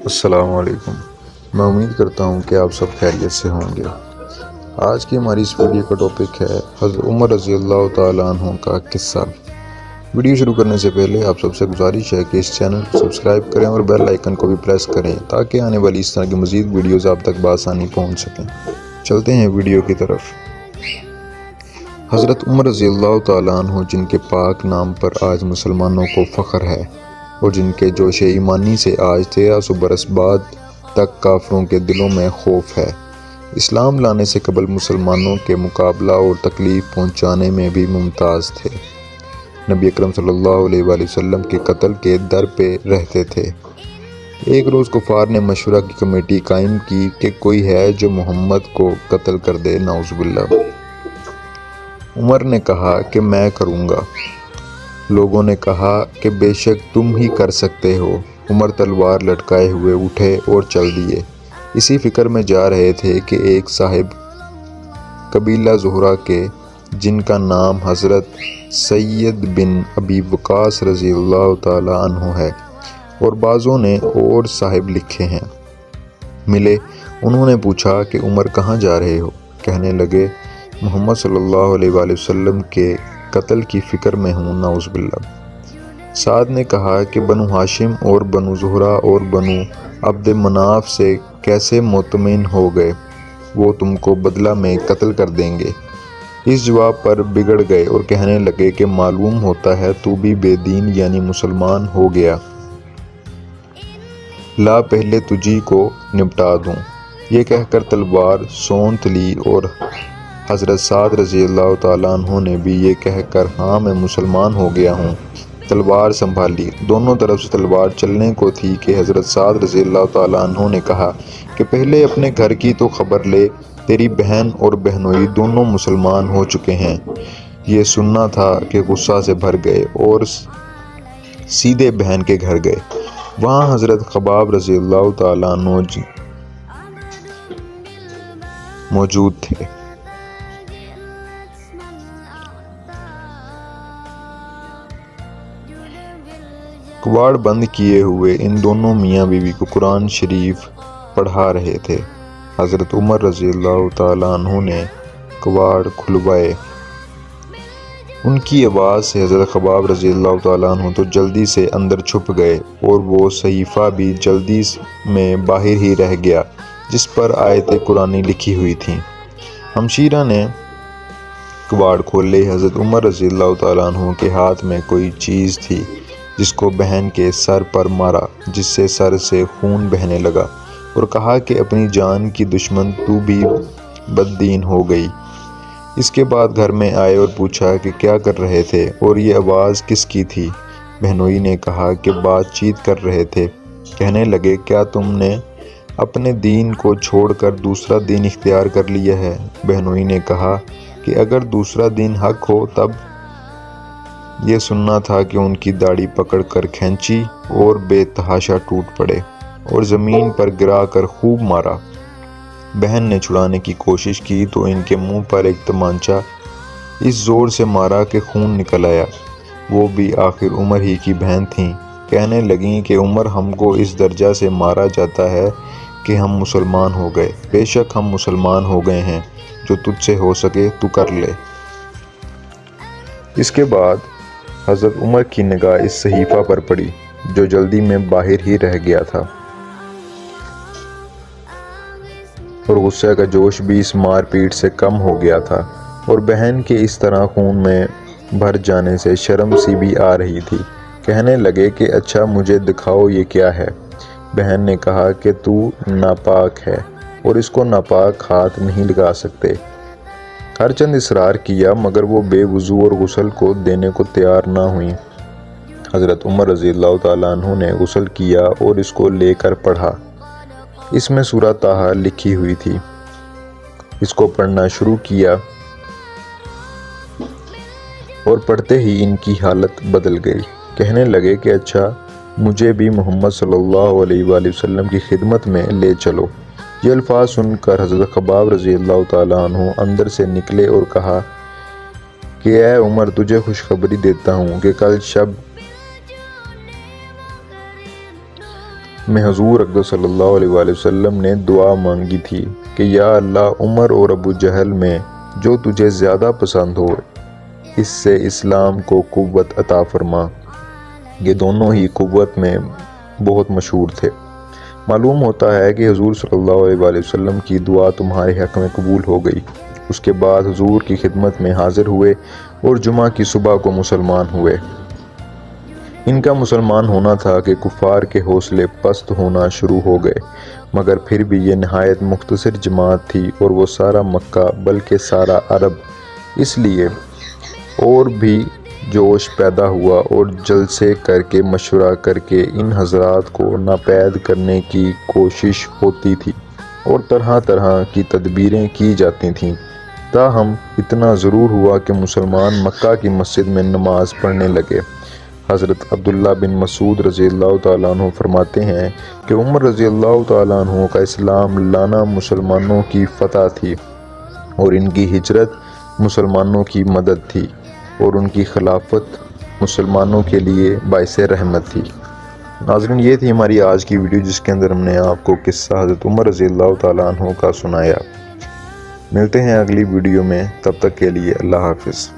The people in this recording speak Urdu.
السلام علیکم۔ میں امید کرتا ہوں کہ آپ سب خیریت سے ہوں گے۔ آج کی ہماری اس ویڈیو کا ٹاپک ہے حضرت عمر رضی اللہ تعالیٰ عنہ کا قصہ۔ ویڈیو شروع کرنے سے پہلے آپ سب سے گزارش ہے کہ اس چینل کو سبسکرائب کریں اور بیل آئیکن کو بھی پریس کریں تاکہ آنے والی اس طرح کی مزید ویڈیوز آپ تک بآسانی پہنچ سکیں۔ چلتے ہیں ویڈیو کی طرف۔ حضرت عمر رضی اللہ تعالیٰ عنہ جن کے پاک نام پر آج مسلمانوں کو فخر ہے اور جن کے جوش ایمانی سے آج 1300 برس بعد تک کافروں کے دلوں میں خوف ہے، اسلام لانے سے قبل مسلمانوں کے مقابلہ اور تکلیف پہنچانے میں بھی ممتاز تھے۔ نبی اکرم صلی اللہ علیہ وآلہ وسلم کے قتل کے در پہ رہتے تھے۔ ایک روز کفار نے مشورہ کی کمیٹی قائم کی کہ کوئی ہے جو محمد کو قتل کر دے، نعوذ باللہ۔ عمر نے کہا کہ میں کروں گا۔ لوگوں نے کہا کہ بے شک تم ہی کر سکتے ہو۔ عمر تلوار لٹکائے ہوئے اٹھے اور چل دیے۔ اسی فکر میں جا رہے تھے کہ ایک صاحب قبیلہ زہرہ کے، جن کا نام حضرت سعید بن ابی وقاص رضی اللہ تعالیٰ عنہ ہے اور بعضوں نے اور صاحب لکھے ہیں، ملے۔ انہوں نے پوچھا کہ عمر کہاں جا رہے ہو؟ کہنے لگے محمد صلی اللہ علیہ وآلہ وسلم کے قتل کی فکر میں ہوں، نعوذ باللہ۔ سعد نے کہا کہ بنو ہاشم اور بنو زہرہ اور بنو عبد مناف سے کیسے مطمئن ہو گئے؟ وہ تم کو بدلہ میں قتل کر دیں گے۔ اس جواب پر بگڑ گئے اور کہنے لگے کہ معلوم ہوتا ہے تو بھی بے دین یعنی مسلمان ہو گیا، لا پہلے تجھی کو نپٹا دوں۔ یہ کہہ کر تلوار سونت لی اور حضرت سعد رضی اللہ تعالیٰ عنہ نے بھی یہ کہہ کر ہاں میں مسلمان ہو گیا ہوں، تلوار سنبھالی۔ دونوں طرف سے تلوار چلنے کو تھی کہ حضرت سعد رضی اللہ تعالیٰ عنہ نے کہا کہ پہلے اپنے گھر کی تو خبر لے، تیری بہن اور بہنوئی دونوں مسلمان ہو چکے ہیں۔ یہ سننا تھا کہ غصہ سے بھر گئے اور سیدھے بہن کے گھر گئے۔ وہاں حضرت خباب رضی اللہ تعالیٰ عنہ موجود تھے۔ کواڑ بند کیے ہوئے ان دونوں میاں بیوی کو قرآن شریف پڑھا رہے تھے۔ حضرت عمر رضی اللہ تعالیٰ عنہ نے کواڑ کھلوائے۔ ان کی آواز سے حضرت خباب رضی اللہ تعالیٰ عنہ تو جلدی سے اندر چھپ گئے اور وہ صحیفہ بھی جلدی میں باہر ہی رہ گیا جس پر آیتیں قرآنی لکھی ہوئی تھیں۔ ہمشیرہ نے کواڑ کھولے۔ حضرت عمر رضی اللہ تعالیٰ عنہ کے ہاتھ میں کوئی چیز تھی جس کو بہن کے سر پر مارا، جس سے سر سے خون بہنے لگا اور کہا کہ اپنی جان کی دشمن تو بھی بددین ہو گئی۔ اس کے بعد گھر میں آئے اور پوچھا کہ کیا کر رہے تھے اور یہ آواز کس کی تھی؟ بہنوئی نے کہا کہ بات چیت کر رہے تھے۔ کہنے لگے کیا تم نے اپنے دین کو چھوڑ کر دوسرا دین اختیار کر لیا ہے؟ بہنوئی نے کہا کہ اگر دوسرا دین حق ہو تب۔ یہ سننا تھا کہ ان کی داڑھی پکڑ کر کھینچی اور بے تحاشا ٹوٹ پڑے اور زمین پر گرا کر خوب مارا۔ بہن نے چھڑانے کی کوشش کی تو ان کے منہ پر ایک تمانچہ اس زور سے مارا کہ خون نکل آیا۔ وہ بھی آخر عمر ہی کی بہن تھیں۔ کہنے لگیں کہ عمر ہم کو اس درجہ سے مارا جاتا ہے کہ ہم مسلمان ہو گئے۔ بے شک ہم مسلمان ہو گئے ہیں، جو تجھ سے ہو سکے تو کر لے۔ اس کے بعد حضرت عمر کی نگاہ اس صحیفہ پر پڑی جو جلدی میں باہر ہی رہ گیا تھا اور غصے کا جوش بھی اس مار پیٹ سے کم ہو گیا تھا اور بہن کے اس طرح خون میں بھر جانے سے شرم سی بھی آ رہی تھی۔ کہنے لگے کہ اچھا مجھے دکھاؤ یہ کیا ہے؟ بہن نے کہا کہ تو ناپاک ہے اور اس کو ناپاک ہاتھ نہیں لگا سکتے۔ ہر چند اصرار کیا مگر وہ بے وضو اور غسل کو دینے کو تیار نہ ہوئیں۔ حضرت عمر رضی اللہ تعالیٰ عنہ نے غسل کیا اور اس کو لے کر پڑھا۔ اس میں سورہ طٰہٰ لکھی ہوئی تھی۔ اس کو پڑھنا شروع کیا اور پڑھتے ہی ان کی حالت بدل گئی۔ کہنے لگے کہ اچھا مجھے بھی محمد صلی اللہ علیہ وآلہ وسلم کی خدمت میں لے چلو۔ یہ الفاظ سن کر حضرت خباب رضی اللہ تعالیٰ عنہ اندر سے نکلے اور کہا کہ اے عمر تجھے خوشخبری دیتا ہوں کہ کل شب میں حضور اقدس صلی اللہ علیہ وآلہ وسلم نے دعا مانگی تھی کہ یا اللہ عمر اور ابو جہل میں جو تجھے زیادہ پسند ہو اس سے اسلام کو قوت عطا فرما۔ یہ دونوں ہی قوت میں بہت مشہور تھے۔ معلوم ہوتا ہے کہ حضور صلی اللہ علیہ وآلہ وسلم کی دعا تمہارے حق میں قبول ہو گئی۔ اس کے بعد حضور کی خدمت میں حاضر ہوئے اور جمعہ کی صبح کو مسلمان ہوئے۔ ان کا مسلمان ہونا تھا کہ کفار کے حوصلے پست ہونا شروع ہو گئے، مگر پھر بھی یہ نہایت مختصر جماعت تھی اور وہ سارا مکہ بلکہ سارا عرب اس لیے اور بھی جوش پیدا ہوا اور جلسے کر کے مشورہ کر کے ان حضرات کو ناپید کرنے کی کوشش ہوتی تھی اور طرح طرح کی تدبیریں کی جاتی تھیں۔ تاہم اتنا ضرور ہوا کہ مسلمان مکہ کی مسجد میں نماز پڑھنے لگے۔ حضرت عبداللہ بن مسعود رضی اللہ تعالیٰ عنہ فرماتے ہیں کہ عمر رضی اللہ تعالیٰ عنہ کا اسلام لانا مسلمانوں کی فتح تھی اور ان کی ہجرت مسلمانوں کی مدد تھی اور ان کی خلافت مسلمانوں کے لیے باعث رحمت تھی۔ ناظرین، یہ تھی ہماری آج کی ویڈیو جس کے اندر ہم نے آپ کو قصہ حضرت عمر رضی اللہ تعالیٰ عنہ کا سنایا۔ ملتے ہیں اگلی ویڈیو میں، تب تک کے لیے اللہ حافظ۔